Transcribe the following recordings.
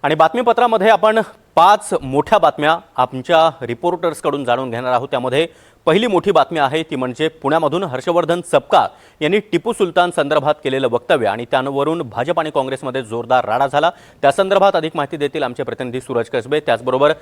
आणि बातमीपत्रामध्ये आपण 5 मोठ्या बातम्या आमच्या रिपोर्टर्सकडून जाणून घेणार आहोत। त्यामध्ये पहिली मोठी बातमी आहे ती म्हणजे पुण्यामधून हर्षवर्धन सपकाळ यांनी टिपू सुलतान संदर्भात केलेलं वक्तव्य आणि त्यावरून भाजप आणि काँग्रेसमध्ये जोरदार राडा झाला। त्या संदर्भात अधिक माहिती देतील आमचे प्रतिनिधी सूरज कसबे। त्याचबरोबर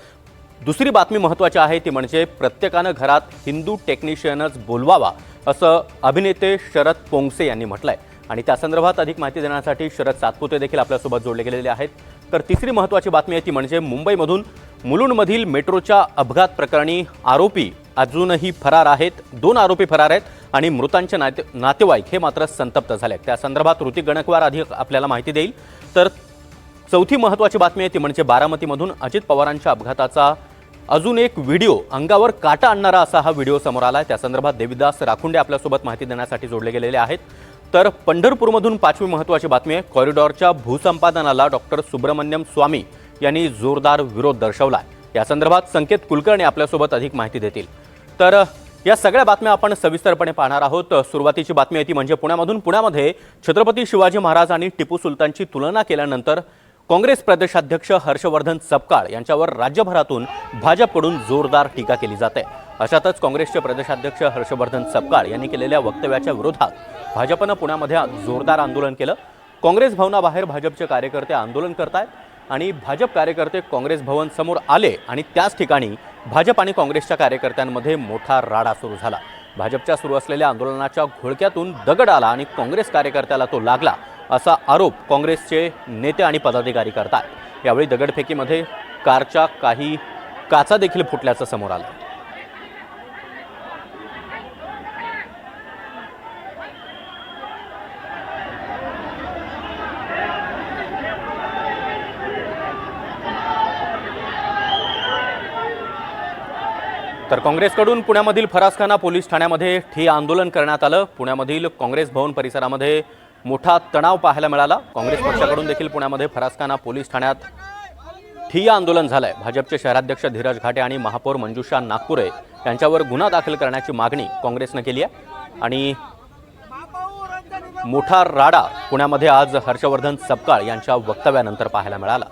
दुसरी बातमी महत्त्वाची आहे ती म्हणजे प्रत्येकानं घरात हिंदू टेक्निशियनच बोलवावा असं अभिनेते शरद पोंगसे यांनी म्हटलंय आणि त्या संदर्भात अधिक माहिती देण्यासाठी शरद सातपुते देखील आपल्यासोबत जोडले गेलेले आहेत। तर तिसरी महत्त्वाची बातमी आहे ती म्हणजे मुंबईमधून मुलुंडमधील मेट्रोच्या अपघात प्रकरणी आरोपी अजूनही फरार आहेत। 2 आरोपी फरार आहेत आणि मृतांचे नातेवाईक हे मात्र संतप्त झाले। त्या संदर्भात ऋतिक गणकवार अधिक आपल्याला माहिती देईल। तर चौथी महत्त्वाची बातमी आहे ती म्हणजे बारामतीमधून अजित पवारांच्या अपघाताचा अजून एक व्हिडिओ अंगावर काटा आणणारा असा हा व्हिडिओ समोर आला। त्या संदर्भात देविदास राखुंडे आपल्यासोबत माहिती देण्यासाठी जोडले गेलेले आहेत। तर पंढरपूरमधून 5वी महत्त्वाची बातमी आहे कॉरिडॉरच्या भूसंपादनाला डॉक्टर सुब्रमण्यम स्वामी यांनी जोरदार विरोध दर्शवला। या संदर्भात संकेत कुलकर्णी आपल्यासोबत अधिक माहिती देतील। तर या सगळ्या बातम्या आपण सविस्तरपणे पाहणार आहोत। सुरुवातीची बातमी आहे ती म्हणजे पुण्यामध्ये छत्रपती शिवाजी महाराज आणि टिपू सुलतानची तुलना केल्यानंतर काँग्रेस प्रदेशाध्यक्ष हर्षवर्धन सपकाळ यांच्यावर राज्यभरातून भाजपकडून जोरदार टीका केली जाते। अशातच काँग्रेसचे प्रदेशाध्यक्ष हर्षवर्धन सपकाळ यांनी केलेल्या वक्तव्याच्या विरोधात भाजपनं पुण्यामध्ये जोरदार आंदोलन केलं। काँग्रेस भवनाबाहेर भाजपचे कार्यकर्ते आंदोलन करतायत आणि भाजप कार्यकर्ते काँग्रेस भवन समोर आले आणि त्याच ठिकाणी भाजप आणि काँग्रेसच्या कार्यकर्त्यांमध्ये मोठा राडा सुरू झाला। भाजपच्या सुरू असलेल्या आंदोलनाच्या घोळक्यातून दगड आला आणि काँग्रेस कार्यकर्त्याला तो लागला असा आरोप काँग्रेसचे नेते आणि पदाधिकारी करतात। यावेळी दगडफेकीमध्ये कारच्या काही काचा देखील फुटल्याचं समोर आलं। तर काँग्रेसकडून पुण्यामधील फरासखाना पोलीस ठाण्यामध्ये ठिय्या आंदोलन करण्यात आलं। पुण्यामधील काँग्रेस भवन परिसरामध्ये मोठा तणाव पाहायला मिळाला। काँग्रेस पक्षाकडून देखील पुण्यामध्ये फरासखाना पोलीस ठाण्यात ठिय्या आंदोलन झालंय। भाजपचे शहराध्यक्ष धीरज घाटे आणि महापौर मंजुषा नागपुरे यांच्यावर गुन्हा दाखल करण्याची मागणी काँग्रेसनं केली आहे आणि मोठा राडा पुण्यामध्ये आज हर्षवर्धन सपकाळ यांच्या वक्तव्यानंतर पाहायला मिळाला।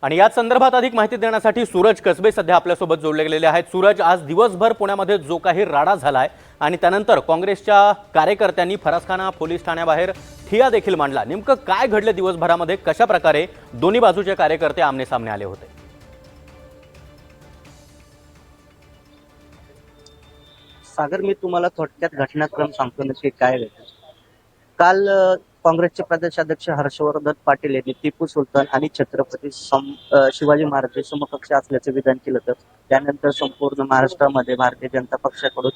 आणि या संदर्भात अधिक माहिती देण्यासाठी सूरज कसबे सध्या आपल्यासोबत जोडले गेलेले आहेत। सूरज, आज दिवसभर पुण्यामध्ये जो काही राडा झालाय आणि त्यानंतर काँग्रेसच्या कार्यकर्त्यांनी फरासखाना पोलीस ठाण्याबाहेर ठिय्या देखील मांडला, नेमकं काय घडलं दिवसभरामध्ये? कशा प्रकारे दोन्ही बाजूचे कार्यकर्ते आमने सामने आले होते? सागर, मी तुम्हाला थोडक्यात घटनाक्रम सांगतो नक्की काय घडलं। काल काँग्रेसचे प्रदेशाध्यक्ष हर्षवर्धन पाटील यांनी टिपू सुलतान आणि छत्रपती शिवाजी महाराज समकक्ष असल्याचे विधान केलं होतं। त्यानंतर संपूर्ण महाराष्ट्रामध्ये भारतीय जनता पक्षाकडून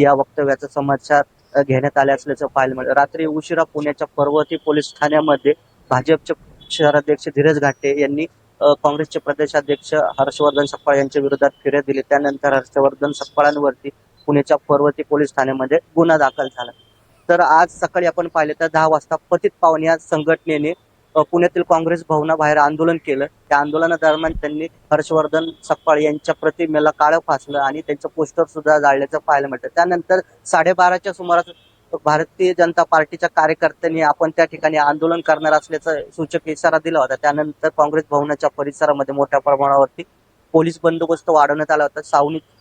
या वक्तव्याचा समाचार घेण्यात आले असल्याचं पाहायला मिळालं। रात्री उशिरा पुण्याच्या पर्वती पोलीस ठाण्यामध्ये भाजपचे शहराध्यक्ष धीरज घाटे यांनी काँग्रेसचे प्रदेशाध्यक्ष हर्षवर्धन सपकाळ यांच्या विरोधात फिर्याद दिली। त्यानंतर हर्षवर्धन सपकाळांवरती पुण्याच्या पर्वती पोलीस ठाण्यामध्ये गुन्हा दाखल झाला। तर आज सकाळी आपण पाहिले तर 10 वाजता पतित पावन या संघटनेने पुण्यातील काँग्रेस भवनाबाहेर आंदोलन केलं। त्या आंदोलनादरम्यान त्यांनी हर्षवर्धन सपकाळ यांच्या प्रतिमेला काळं फासलं आणि त्यांचं पोस्टर सुद्धा जाळल्याचं पाहायला मिळतं। त्यानंतर 12:30च्या सुमारास भारतीय जनता पार्टीच्या कार्यकर्त्यांनी आपण त्या ठिकाणी आंदोलन करणार असल्याचा सूचक इशारा दिला होता। त्यानंतर काँग्रेस भवनाच्या परिसरामध्ये मोठ्या प्रमाणावरती पोलीस बंदोबस्त वाढवण्यात आला होता।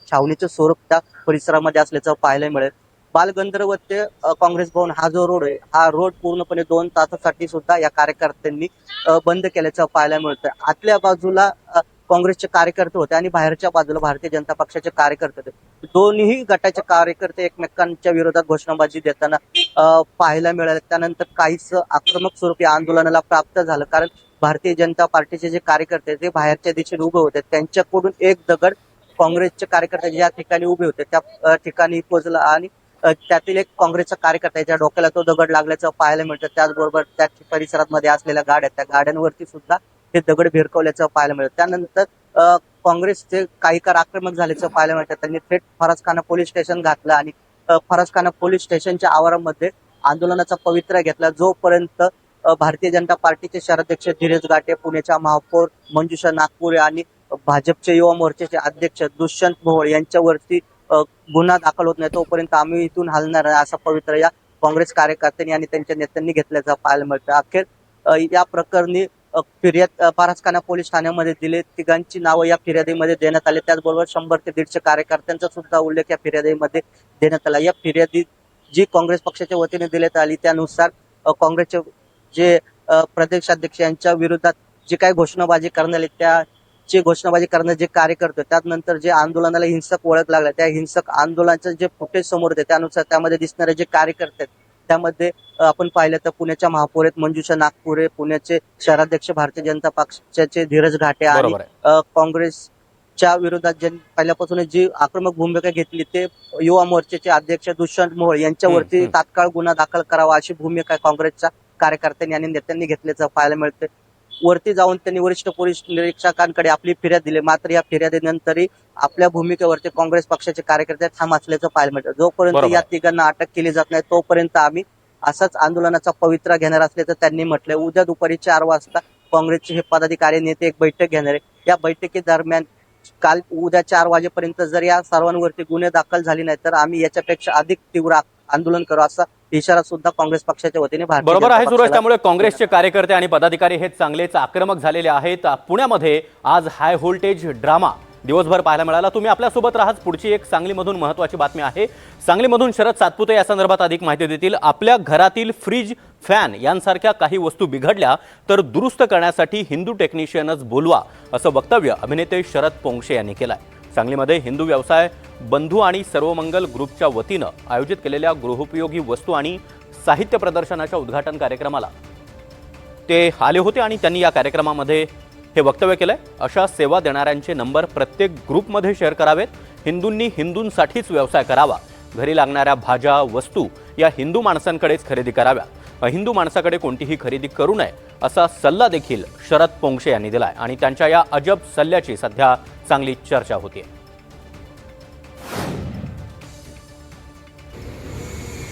छावणीचं स्वरूप त्या परिसरामध्ये असल्याचं पाहायला मिळेल। बालगंधर्व ते काँग्रेस भवन हा जो रोड आहे, हा रोड पूर्णपणे 2 तासासाठी सुद्धा या कार्यकर्त्यांनी बंद केल्याचं पाहायला मिळतं। आतल्या बाजूला काँग्रेसचे कार्यकर्ते होते आणि बाहेरच्या बाजूला भारतीय जनता पक्षाचे कार्यकर्ते होते। दोन्ही गटाचे कार्यकर्ते एकमेकांच्या विरोधात घोषणाबाजी देताना पाहायला मिळाले। त्यानंतर काहीच आक्रमक स्वरूप या आंदोलनाला प्राप्त झालं, कारण भारतीय जनता पार्टीचे जे कार्यकर्ते ते बाहेरच्या दिशेने उभे होते, त्यांच्याकडून एक दगड काँग्रेसचे कार्यकर्ते ज्या ठिकाणी उभे होते त्या ठिकाणी पोहोचला आणि त्यातील एक काँग्रेसचा कार्यकर्त्याच्या डोक्याला तो दगड लागल्याचं पाहायला मिळतं। त्याचबरोबर त्या परिसरामध्ये असलेल्या गाड्या, त्या गाड्यांवरती सुद्धा हे दगड भिरकवल्याचं पाहायला मिळतं। त्यानंतर काँग्रेसचे काही कार आक्रमक झाल्याचं पाहायला मिळतं। त्यांनी थेट फरासखाना पोलीस स्टेशन घातलं आणि फरसखाना पोलीस स्टेशनच्या आवारामध्ये आंदोलनाचा पवित्रा घेतला. जोपर्यंत भारतीय जनता पार्टीचे शहराध्यक्ष धीरज घाटे, पुण्याच्या महापौर मंजुषा नागपुरे आणि भाजपचे युवा मोर्चाचे अध्यक्ष दुष्यंत मोहोळ यांच्यावरती गुन्हा दाखल होत नाही तोपर्यंत आम्ही इथून हलणार नाही, असा पवित्रा या काँग्रेस कार्यकर्त्यांनी आणि त्यांच्या नेत्यांनी घेतल्याचं पाहायला मिळतं. अखेर या प्रकरणी फिर्याद फरसखाना पोलीस ठाण्यामध्ये दिले. तिघांची नावं या फिर्यादीमध्ये देण्यात आले. त्याचबरोबर 100 ते 150 कार्यकर्त्यांचा सुद्धा उल्लेख या फिर्यादीमध्ये देण्यात आला. या फिर्यादी जी काँग्रेस पक्षाच्या वतीने देण्यात आली त्यानुसार काँग्रेसचे जे प्रदेशाध्यक्ष यांच्या विरोधात जी काही घोषणाबाजी करण्यात आली त्याची घोषणाबाजी करणारे जे कार्यकर्ते त्यानंतर जे आंदोलनाला हिंसक वळख लागला त्या हिंसक आंदोलनाचं जे फुटेज समोर येते त्यानुसार त्यामध्ये दिसणारे जे कार्यकर्ते आहेत त्यामध्ये आपण पाहिलं तर पुण्याच्या महापौर आहेत मंजुषा नागपुरे, पुण्याचे शहराध्यक्ष भारतीय जनता पक्षाचे धीरज घाटे आणि बरोबर आहे. काँग्रेसच्या विरोधात ज्यांनी पहिल्यापासून जी आक्रमक भूमिका घेतली ते युवा मोर्चाचे अध्यक्ष दुष्यंत मोहोळ यांच्यावरती तात्काळ गुन्हा दाखल करावा अशी भूमिका काँग्रेसच्या कार्यकर्त्यांनी आणि नेत्यांनी घेतल्याचं पाहायला मिळतं. वरती जाऊन त्यांनी वरिष्ठ पोलीस निरीक्षकांकडे आपली फिर्याद दिली. मात्र या फिर्यादीनंतरही आपल्या भूमिकेवरती काँग्रेस पक्षाचे कार्यकर्ते ठाम असल्याचं पाहायला मिळतं. जोपर्यंत बरोबर. या तिघांना अटक केली जात नाही तोपर्यंत आम्ही असाच आंदोलनाचा पवित्रा घेणार असल्याचं त्यांनी म्हटलंय. उद्या दुपारी 4 वाजता काँग्रेसचे हे पदाधिकारी नेते एक बैठक घेणार आहे. या बैठकीदरम्यान काल उद्या 4 वाजेपर्यंत जर या सर्वांवरती गुन्हे दाखल झाले नाही तर आम्ही याच्यापेक्षा अधिक तीव्र आंदोलन करू असा इशारा सुद्धा काँग्रेस पक्षाच्या वतीने भारतीय बरोबर जनता आहे सुरेश. पक्षाला त्यामुळे काँग्रेसचे कार्यकर्ते आणि पदाधिकारी हे चांगलेच आक्रमक झालेले आहेत. पुण्यामध्ये आज हाय व्होल्टेज ड्रामा दिवसभर पाहायला मिळाला. तुम्ही आपल्यासोबत राहाच. पुढची एक सांगलीमधून महत्त्वाची बातमी आहे. सांगलीमधून शरद सातपुते या संदर्भात अधिक माहिती देतील. आपल्या घरातील फ्रीज, फॅन यांसारख्या काही वस्तू बिघडल्या तर दुरुस्त करण्यासाठी हिंदू टेक्निशियनच बोलवा असं वक्तव्य अभिनेते शरद पोंक्षे यांनी केलं आहे. सांगलीमध्ये हिंदू व्यवसाय बंधू आणि सर्वमंगल ग्रुपच्या वतीनं आयोजित केलेल्या गृहोपयोगी वस्तू आणि साहित्य प्रदर्शनाच्या उद्घाटन कार्यक्रमाला ते आले होते आणि त्यांनी या कार्यक्रमामध्ये हे वक्तव्य केलंय. अशा सेवा देणाऱ्यांचे नंबर प्रत्येक ग्रुपमध्ये शेअर करावेत. हिंदूंनी हिंदूंसाठीच व्यवसाय करावा. घरी लागणाऱ्या भाज्या, वस्तू या हिंदू माणसांकडेच खरेदी कराव्या. हिंदू माणसाकडे कोणतीही खरेदी करू नये असा सल्ला देखील शरद पोंक्षे यांनी दिलाय आणि त्यांच्या या अजब सल्ल्याची सध्या चांगली चर्चा होतीये.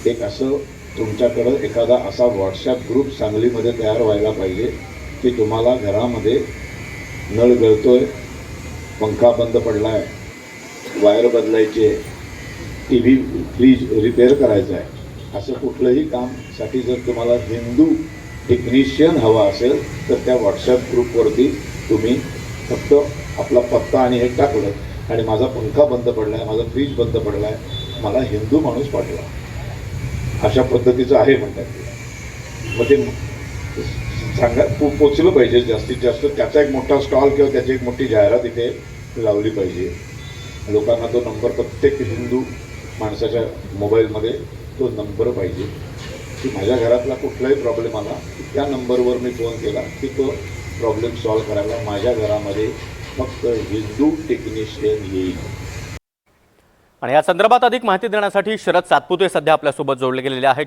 एक असं तुमच्याकडं एखादा असा व्हॉट्सॲप ग्रुप सांगलीमध्ये तयार व्हायला पाहिजे की तुम्हाला घरामध्ये नळ गळतोय, पंखा बंद पडला आहे, वायर बदलायची आहे, टी व्ही, फ्रीज रिपेअर करायचं आहे, असं कुठलंही कामसाठी जर तुम्हाला हिंदू टेक्निशियन हवा असेल तर त्या व्हॉट्सॲप ग्रुपवरती तुम्ही फक्त आपला पत्ता आणि हे टाकलं आणि माझा पंखा बंद पडला आहे, माझा फ्रीज बंद पडला आहे, मला हिंदू माणूस पाठवा, अशा पद्धतीचं आहे म्हणतात. मग ते सांगा पोचलं पाहिजे जास्तीत जास्त. त्याचा एक मोठा स्टॉल किंवा त्याची एक मोठी जाहिरात इथे लावली पाहिजे. लोकांना तो नंबर प्रत्येक हिंदू माणसाच्या मोबाईलमध्ये तो नंबर पाहिजे की माझ्या घरातला कुठलाही प्रॉब्लेम आला की त्या नंबरवर मी फोन केला की तो प्रॉब्लेम सॉल्व्ह करायला माझ्या घरामध्ये फक्त हिंदू टेक्निशियन येईल. आणि या संदर्भात अधिक माहिती देण्यासाठी शरद सातपुते सध्या आपल्यासोबत जोडले गेलेले आहेत.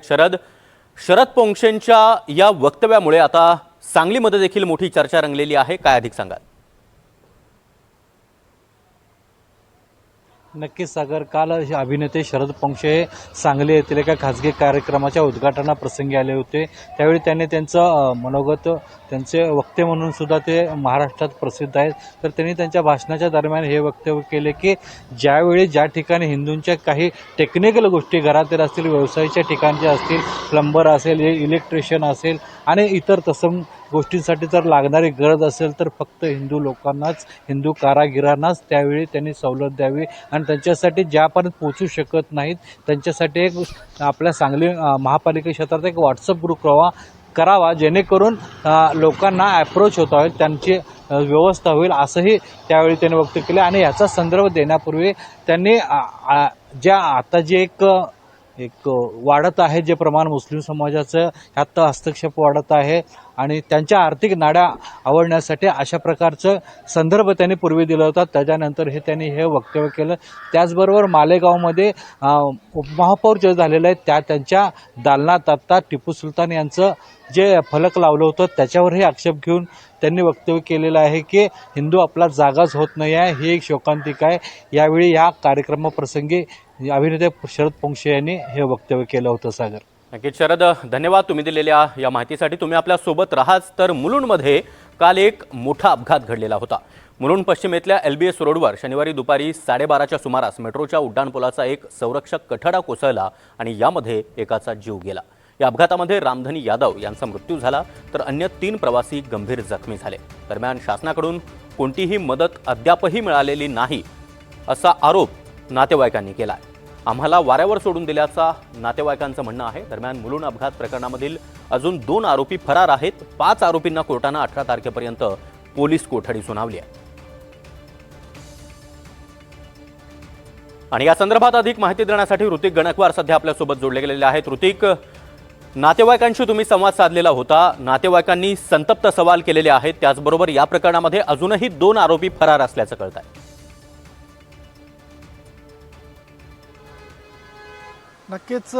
शरद पोंक्षेंच्या या वक्तव्यामुळे आता सांगलीमध्ये देखील मोठी चर्चा रंगलेली आहे. काय अधिक सांगाल? नक्कीच सागर, काल अभिनेते शरद पोंक्षे सांगली येथील एका खाजगी कार्यक्रमाच्या उद्घाटनाप्रसंगी आले होते. त्यावेळी त्यांनी त्यांचं मनोगत, त्यांचे वक्ते म्हणून सुद्धा ते महाराष्ट्रात प्रसिद्ध आहेत. तर त्यांनी त्यांच्या भाषणाच्या दरम्यान हे वक्तव्य केले की ज्यावेळी ज्या ठिकाणी हिंदूंच्या काही टेक्निकल गोष्टी घरातील असतील, व्यवसायाच्या ठिकाणच्या असतील, प्लंबर असेल, इलेक्ट्रिशियन असेल आणि इतर तसं गोष्टींसाठी जर लागणारी गरज असेल तर फक्त हिंदू लोकांनाच, हिंदू कारागिरांनाच त्यावेळी त्यांनी सवलत द्यावी आणि त्यांच्यासाठी ज्यापर्यंत पोचू शकत नाहीत त्यांच्यासाठी एक आपल्या सांगली महापालिका क्षेत्रात एक व्हॉट्सअप ग्रुप करावा जेणेकरून लोकांना ॲप्रोच होता होईल, त्यांची व्यवस्था होईल असंही त्यावेळी त्यांनी वक्तव्य केले. आणि याचा संदर्भ देण्यापूर्वी त्यांनी ज्या आता जे एक वाढत आहे जे प्रमाण मुस्लिम समाजाचं ह्यात हस्तक्षेप वाढत आहे आणि त्यांच्या आर्थिक नाड्या आवडण्यासाठी अशा प्रकारचं संदर्भ त्यांनी पूर्वी दिला होता. त्याच्यानंतर त्यांनी हे वक्तव्य केलं. त्याचबरोबर मालेगावमध्ये उपमहापौर जे झालेलं आहे त्यांच्या दालनात आत्ता टिपू सुलतान यांचं जे फलक लावलं होतं त्याच्यावरही आक्षेप घेऊन त्यांनी वक्तव्य केलेलं आहे की हिंदू आपला जागाच होत नाही आहे, ही एक शोकांतिका आहे. यावेळी या कार्यक्रमाप्रसंगी अभिनेते शरद पोंक्षे यांनी हे वक्तव्य केलं होतं. सागर. नक्कीच शरद, धन्यवाद तुम्ही दिलेल्या या माहितीसाठी. तुम्ही आपल्या सोबत राहाच. तर मुलुंडमध्ये काल एक मोठा अपघात घडलेला होता. मुलुंड पश्चिमेतल्या LBS रोडवर शनिवारी दुपारी 12:30च्या सुमारास मेट्रोच्या उड्डाणपुलाचा एक संरक्षक कठडा कोसळला आणि यामध्ये एकाचा जीव गेला. या अपघातामध्ये रामधनी यादव यांचा मृत्यू झाला तर अन्य 3 प्रवासी गंभीर जखमी झाले. दरम्यान शासनाकडून कोणतीही मदत अद्यापही मिळालेली नाही असा आरोप नातेवाईकांनी केला आहे. आम्हाला वाऱ्यावर सोडून दिल्याचा नातेवाईकांचं म्हणणं आहे. दरम्यान मुलुंड अपघात प्रकरणामधील अजून 2 आरोपी फरार आहेत. 5 आरोपींना कोर्टानं 18 तारखेपर्यंत पोलीस कोठडी सुनावली आहे. आणि या संदर्भात अधिक माहिती देण्यासाठी ऋतिक गणकवार सध्या आपल्यासोबत जोडले गेलेले आहेत. ऋतिक, नातेवाईकांशी तुम्ही संवाद साधलेला होता. नातेवाईकांनी संतप्त सवाल केलेले आहेत. त्याचबरोबर या प्रकरणामध्ये अजूनही 2 आरोपी फरार असल्याचं कळत आहे. नक्कीच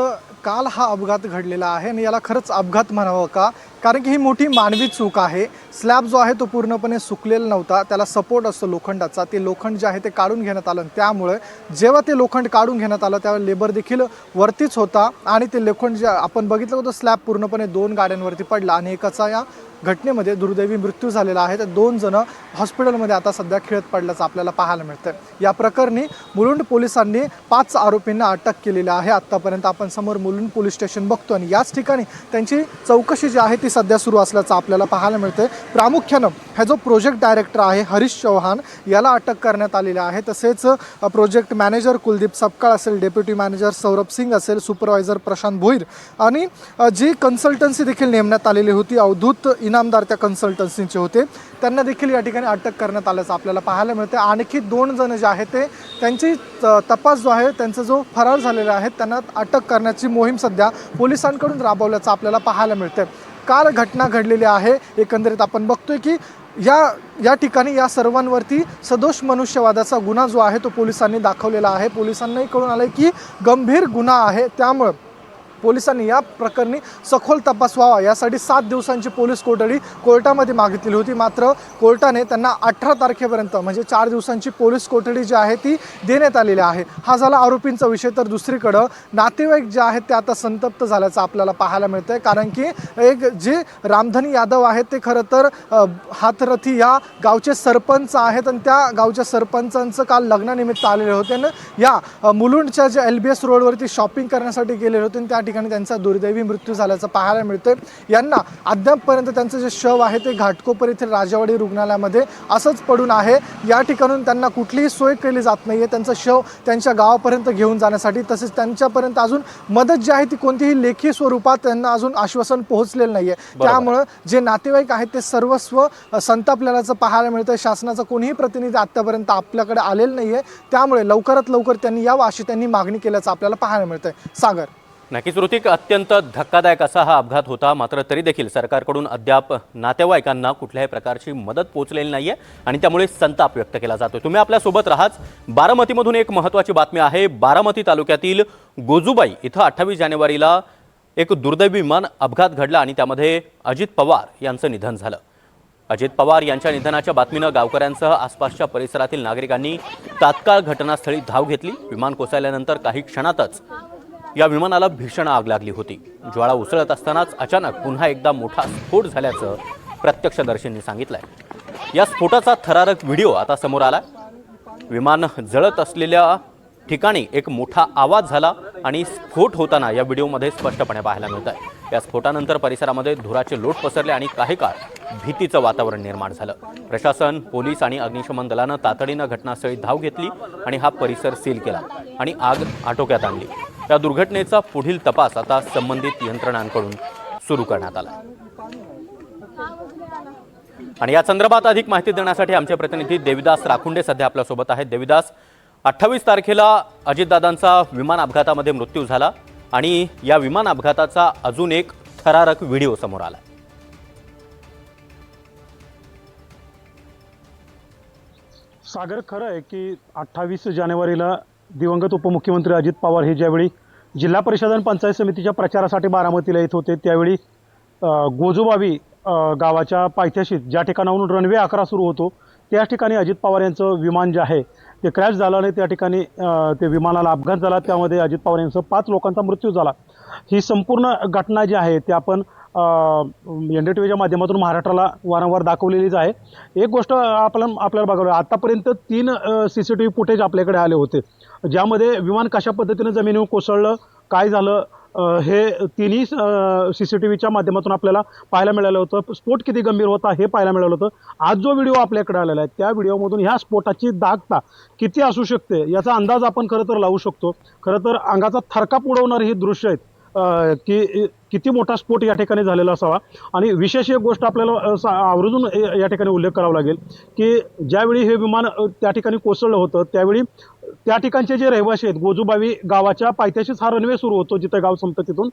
काल हा अपघात घडलेला आहे आणि याला खरंच अपघात म्हणावं का, कारण की ही मोठी मानवी चूक आहे. स्लॅब जो आहे तो पूर्णपणे सुकलेला नव्हता, त्याला सपोर्ट असतो लोखंडाचा. ते लोखंड जे आहे ते काढून घेण्यात आलं. त्यामुळे जेव्हा ते लोखंड काढून घेण्यात आलं त्यावेळी लेबर देखील वरतीच होता आणि ते लोखंड जे आपण बघितलं होतं स्लॅब पूर्णपणे 2 गाड्यांवरती पडला आणि एकाचा या घटनेमध्ये दुर्दैवी मृत्यू झालेला आहे. तर 2 जण हॉस्पिटलमध्ये आता सध्या खेळत पडल्याचं आपल्याला पाहायला मिळतं. या प्रकरणी मुलुंड पोलिसांनी 5 आरोपींना अटक केलेली आहे. आत्तापर्यंत आपण समोर मुलुंड पोलीस स्टेशन बघतो आणि याच ठिकाणी त्यांची चौकशी जी आहे ती सध्या सुरू असल्याचं आपल्याला पाहायला मिळतं. प्रामुख्यानं हा जो प्रोजेक्ट डायरेक्टर आहे हरीश चौहान याला अटक करण्यात आलेली आहे. तसेच प्रोजेक्ट मॅनेजर कुलदीप सपकाळ असेल, डेप्युटी मॅनेजर सौरभ सिंग असेल, सुपरवायझर प्रशांत भोईर आणि जी कन्सल्टन्सी देखील नेमण्यात आलेली होती, अवधूत इनामदार त्या कन्सल्टन्सीचे होते, त्यांना देखील या ठिकाणी अटक करण्यात आल्याचं आपल्याला पाहायला मिळतं. आणखी 2 जण जे आहेत ते त्यांची तपास जो आहे त्यांचा जो फरार झालेला आहे त्यांना अटक करण्याची मोहीम सध्या पोलिसांकडून राबवल्याचं आपल्याला पाहायला मिळतं. काल घटना घडलेली आहे. एकंदरीत आपण बघतोय की या ठिकाणी या सर्वांवरती सदोष मनुष्यवादाचा गुन्हा जो आहे तो पोलिसांनी दाखवलेला आहे. पोलिसांनाही कळून आलं की गंभीर गुन्हा आहे. त्यामुळं पोलिसांनी या प्रकरणी सखोल तपास व्हावा यासाठी 7 दिवसांची पोलीस कोठडी कोर्टामध्ये मागितली होती. मात्र कोर्टाने त्यांना 18 तारखेपर्यंत म्हणजे 4 दिवसांची पोलीस कोठडी जी आहे ती देण्यात आलेली आहे. हा झाला आरोपींचा विषय. तर दुसरीकडं नातेवाईक जे आहेत ते आता संतप्त झाल्याचं आपल्याला पाहायला मिळतं आहे. कारण की एक जे रामधनी यादव आहेत ते खरं तर हातरथी या गावचे सरपंच आहेत आणि त्या गावच्या सरपंचांचं काल लग्नानिमित्त आलेले होते आणि या मुलुंडच्या जे LBS रोडवरती शॉपिंग करण्यासाठी गेलेले होते आणि त्या ठिकाणी त्यांचा दुर्दैवी मृत्यू झाल्याचं पाहायला मिळतंय. यांना अद्यापपर्यंत त्यांचं जे शव आहे ते घाटकोपर येथील राजावाडी रुग्णालयामध्ये असंच पडून आहे. या ठिकाणून त्यांना कुठलीही सोय केली जात नाही आहे त्यांचं शव त्यांच्या गावापर्यंत घेऊन जाण्यासाठी. तसेच त्यांच्यापर्यंत अजून मदत जी आहे ती कोणतीही लेखी स्वरूपात त्यांना अजून आश्वासन पोहोचलेलं नाही आहे. त्यामुळं जे नातेवाईक आहेत ते सर्वस्व संतापलेल्याचं पाहायला मिळतं. शासनाचा कोणीही प्रतिनिधी आत्तापर्यंत आपल्याकडे आलेलं नाही आहे. त्यामुळे लवकरात लवकर त्यांनी यावं अशी त्यांनी मागणी केल्याचं आपल्याला पाहायला मिळतंय. सागर. नक्कीच ऋतिक, अत्यंत धक्कादायक असा हा अपघात होता. मात्र तरी देखील सरकारकडून अद्याप नातेवाईकांना कुठल्याही प्रकारची मदत पोहोचलेली नाहीये आणि त्यामुळे संताप व्यक्त केला जातोय. तुम्ही आपल्यासोबत राहाच. बारामतीमधून एक महत्त्वाची बातमी आहे. बारामती तालुक्यातील गोजूबाई इथं 28 जानेवारीला एक दुर्दैवी विमान अपघात घडला आणि त्यामध्ये अजित पवार यांचं निधन झालं. अजित पवार यांच्या निधनाच्या बातमीनं गावकऱ्यांसह आसपासच्या परिसरातील नागरिकांनी तात्काळ घटनास्थळी धाव घेतली. विमान कोसळल्यानंतर काही क्षणातच या विमानाला भीषण आग लागली होती. ज्वाळा उसळत असतानाच अचानक पुन्हा एकदा मोठा स्फोट झाल्याचं प्रत्यक्षदर्शींनी सांगितलंय. या स्फोटाचा थरारक व्हिडिओ आता समोर आला. विमान जळत असलेल्या ठिकाणी एक मोठा आवाज झाला आणि स्फोट होताना या व्हिडिओमध्ये स्पष्टपणे पाहायला मिळत आहे. या स्फोटानंतर परिसरामध्ये धुराचे लोट पसरले आणि काही काळ भीतीचं वातावरण निर्माण झालं. प्रशासन, पोलीस आणि अग्निशमन दलानं तातडीनं घटनास्थळी धाव घेतली आणि हा परिसर सील केला आणि आग आटोक्यात आणली. या दुर्घटनेचा पुढील तपास आता संबंधित यंत्रणांकडून सुरू करण्यात आला. आणि या संदर्भात अधिक माहिती देण्यासाठी आमचे प्रतिनिधी देविदास राखुंडे सध्या आपल्यासोबत आहेत. देविदास, 28 तारखेला अजितदादांचा विमान अपघातामध्ये मृत्यू झाला आणि या विमान अपघाताचा अजून एक थरारक व्हिडिओ समोर आला. सागर, खरं आहे की 28 जानेवारीला दिवंगत उपमुख्यमंत्री अजित पवार हे ज्यावेळी जिल्हा परिषद आणि पंचायत समितीच्या प्रचारासाठी बारामतीला येत होते त्यावेळी गोजूबावी गावाच्या पायथ्याशीत ज्या ठिकाणाहून रनवे 11 सुरू होतो त्या ठिकाणी अजित पवार यांचं विमान जे आहे ते क्रॅश झालं आणि त्या ठिकाणी ते विमानाला अपघात झाला, त्यामध्ये अजित पवार यांसह 5 लोकांचा मृत्यू झाला. ही संपूर्ण घटना जी आहे ती आपण NDTVच्या माध्यमातून महाराष्ट्राला वारंवार दाखवलेलीच आहे. एक गोष्ट आपल्याला बघावं, आतापर्यंत 3 CCTV फुटेज आपल्याकडे आले होते, ज्यामध्ये विमान कशा पद्धतीने जमिनीवर कोसळलं, काय झालं, हे तिन्ही CCTVच्या माध्यमातून आपल्याला पाहायला मिळालं होतं. स्फोट किती गंभीर होता हे पाहायला मिळालं होतं. आज जो व्हिडिओ आपल्याकडे आलेला आहे त्या व्हिडिओमधून ह्या स्फोटाची दाहकता किती असू शकते याचा अंदाज आपण खरं तर लावू शकतो. खरं तर अंगाचा थरकाप उडवणारी ही दृश्य आहेत की किती मोठा स्फोट या ठिकाणी झालेला असावा. आणि विशेष एक गोष्ट आपल्याला आवर्जून या ठिकाणी उल्लेख करावा लागेल की ज्यावेळी हे विमान त्या ठिकाणी कोसळलं होतं त्यावेळी त्या ठिकाणचे जे रहिवासी आहेत, गोजूबावी गावाच्या पायथ्याशीच हा रनवे सुरू होतो, जिथं गाव संपतं तिथून.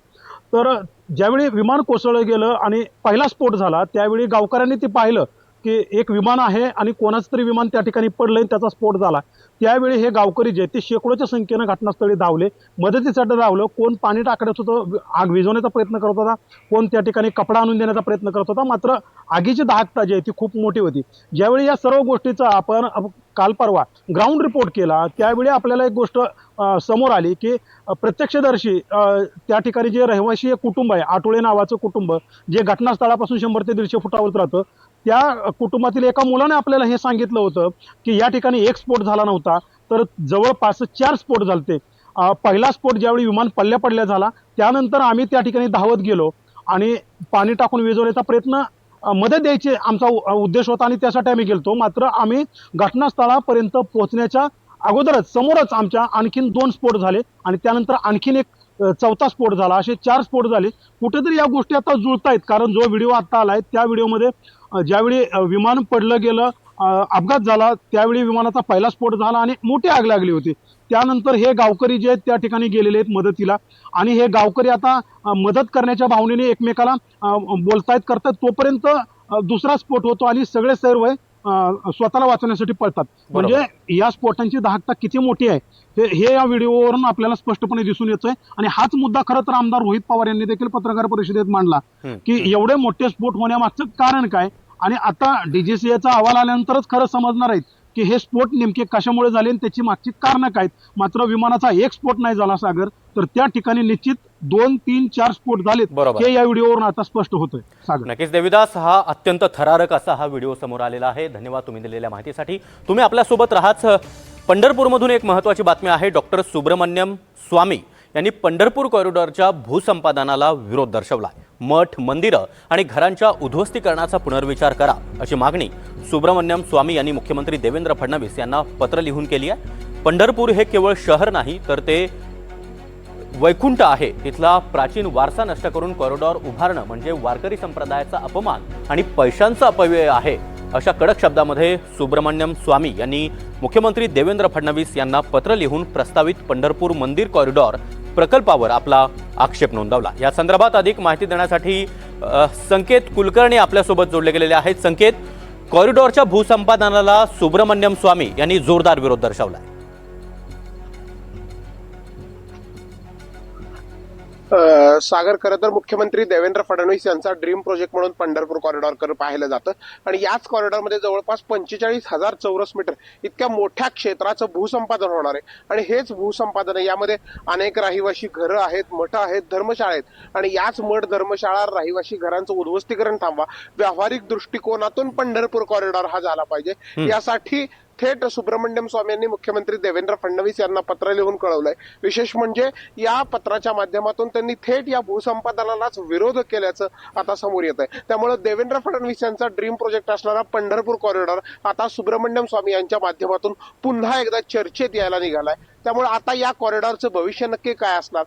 तर ज्यावेळी विमान कोसळलं गेलं आणि पहिला स्फोट झाला त्यावेळी गावकऱ्यांनी ते पाहिलं की एक विमान आहे आणि कोणाचं तरी विमान त्या ठिकाणी पडलंय, त्याचा स्फोट झाला. त्यावेळी हे गावकरी जे ते शेकडोच्या संख्येनं घटनास्थळी धावले, मदतीसाठी धावलं. कोण पाणी टाकत होतं, आग विझवण्याचा प्रयत्न करत होता, कोण त्या ठिकाणी कपडा आणून देण्याचा प्रयत्न करत होता. मात्र आगीची दाहकता जी आहे ती खूप मोठी होती. ज्यावेळी या सर्व गोष्टीचा आपण काल परवा ग्राउंड रिपोर्ट केला त्यावेळी आपल्याला एक गोष्ट समोर आली की प्रत्यक्षदर्शी त्या ठिकाणी जे रहिवासी कुटुंब आहे, आटोळे नावाचं कुटुंब जे घटनास्थळापासून 100 ते 150 फुटावर राहतं, त्या कुटुंबातील एका मुलाने आपल्याला हे सांगितलं होतं की या ठिकाणी एक स्फोट झाला नव्हता तर जवळपास 4 स्फोट झालते. पहिला स्फोट ज्यावेळी विमान पडल्या झाला त्यानंतर आम्ही त्या ठिकाणी धावत गेलो आणि पाणी टाकून विझवण्याचा प्रयत्न, मदत द्यायची आमचा उद्देश होता आणि त्यासाठी आम्ही गेलतो. मात्र आम्ही घटनास्थळापर्यंत पोहोचण्याच्या अगोदरच समोरच आमच्या आणखीन 2 स्फोट झाले आणि त्यानंतर आणखीन एक 4था स्फोट झाला. असे 4 स्फोट झाले. कुठेतरी या गोष्टी आता जुळतायत, कारण जो व्हिडिओ आता आलाय त्या व्हिडिओमध्ये ज्यावेळी विमान पडलं गेलं, अपघात झाला, त्यावेळी विमानाचा पहिला स्फोट झाला आणि मोठी आग लागली होती. त्यानंतर हे गावकरी जे आहेत त्या ठिकाणी गेलेले आहेत मदतीला आणि हे गावकरी आता मदत करण्याच्या भावनेने एकमेकाला बोलतायत करतात. तोपर्यंत दुसरा स्फोट होतो आणि सगळे सर्व स्वतःला वाचवण्यासाठी पळतात. म्हणजे या स्फोटांची दाहकता किती मोठी आहे हे या व्हिडिओवरून आपल्याला स्पष्टपणे दिसून येतोय. आणि हाच मुद्दा खरं तर आमदार रोहित पवार यांनी देखील पत्रकार परिषदेत मांडला की एवढे मोठे स्फोट होण्यामागचं कारण काय. आणि आता DGCAचा अहवाल आल्यानंतरच खरं समजणार आहे की हे स्फोट नेमके कशामुळे झाले आणि त्याची मागची कारणं काय. मात्र विमानाचा एक स्फोट नाही झाला सागर, तर त्या ठिकाणी निश्चित 2, 3, 4 स्फोट झालेत हे या व्हिडिओवरून आता स्पष्ट होतोय. सागर, नक्कीच देविदास, हा अत्यंत थरारक असा हा व्हिडिओ समोर आलेला आहे. धन्यवाद तुम्ही दिलेल्या माहितीसाठी. तुम्ही आपल्यासोबत राहाच. पंढरपूरमधून एक महत्त्वाची बातमी आहे. डॉक्टर सुब्रमण्यम स्वामी यांनी पंढरपूर कॉरिडॉरच्या भूसंपादनाला विरोध दर्शवला. मठ, मंदिरं आणि घरांच्या उद्ध्वस्तीकरणाचा पुनर्विचार करा अशी मागणी सुब्रमण्यम स्वामी यांनी मुख्यमंत्री देवेंद्र फडणवीस यांना पत्र लिहून केली आहे. पंढरपूर हे केवळ शहर नाही तर ते वैकुंठ आहे. तिथला प्राचीन वारसा नष्ट करून कॉरिडॉर उभारणं म्हणजे वारकरी संप्रदायाचा अपमान आणि पैशांचा अपव्यय आहे, अशा कडक शब्दामध्ये सुब्रमण्यम स्वामी यांनी मुख्यमंत्री देवेंद्र फडणवीस यांना पत्र लिहून प्रस्तावित पंढरपूर मंदिर कॉरिडॉर प्रकल्पावर आपला आक्षेप नोंदवला. या संदर्भात अधिक माहिती देण्यासाठी संकेत कुलकर्णी आपल्यासोबत जोडले गेलेले आहेत. संकेत, कॉरिडॉरच्या भूसंपादनाला सुब्रमण्यम स्वामी यांनी जोरदार विरोध दर्शवला. सागर, खरं तर मुख्यमंत्री देवेंद्र फडणवीस यांचा ड्रीम प्रोजेक्ट म्हणून पंढरपूर कॉरिडॉर पाहिलं जातं आणि याच कॉरिडॉरमध्ये जवळपास 45,000 चौरस मीटर इतक्या मोठ्या क्षेत्राचं भूसंपादन होणार आहे. आणि हेच भूसंपादन आहे, यामध्ये अनेक रहिवासी घरं आहेत, मठ आहेत, धर्मशाळा आहेत आणि याच मठ, धर्मशाळा, रहिवासी घरांचं उद्ध्वस्तीकरण थांबवा, व्यावहारिक दृष्टिकोनातून पंढरपूर कॉरिडॉर हा झाला पाहिजे. यासाठी थेट सुब्रमण्यम स्वामी यांनी मुख्यमंत्री देवेंद्र फडणवीस यांना पत्र लिहून कळवलंय. विशेष म्हणजे या पत्राच्या माध्यमातून त्यांनी थेट या भूसंपादनालाच विरोध केल्याचं आता समोर येत आहे. त्यामुळे देवेंद्र फडणवीस यांचा ड्रीम प्रोजेक्ट असणारा पंढरपूर कॉरिडॉर आता सुब्रमण्यम स्वामी यांच्या माध्यमातून पुन्हा एकदा चर्चेत यायला निघालाय. त्यामुळे आता या कॉरिडॉरचं भविष्य नक्की काय असणार,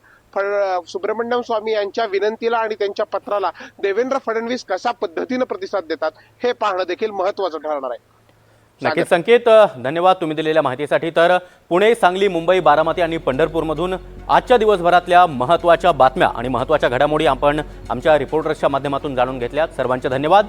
सुब्रमण्यम स्वामी यांच्या विनंतीला आणि त्यांच्या पत्राला देवेंद्र फडणवीस कशा पद्धतीने प्रतिसाद देतात हे पाहणं देखील महत्वाचं ठरणार आहे. नक्कीच संकेत, धन्यवाद तुम्ही दिलेल्या माहितीसाठी. तर पुणे, सांगली, मुंबई, बारामती आणि पंढरपूरमधून आजच्या दिवसभरातल्या महत्त्वाच्या बातम्या आणि महत्त्वाच्या घडामोडी आपण आमच्या रिपोर्टर्सच्या माध्यमातून जाणून घेतल्या. सर्वांचे धन्यवाद.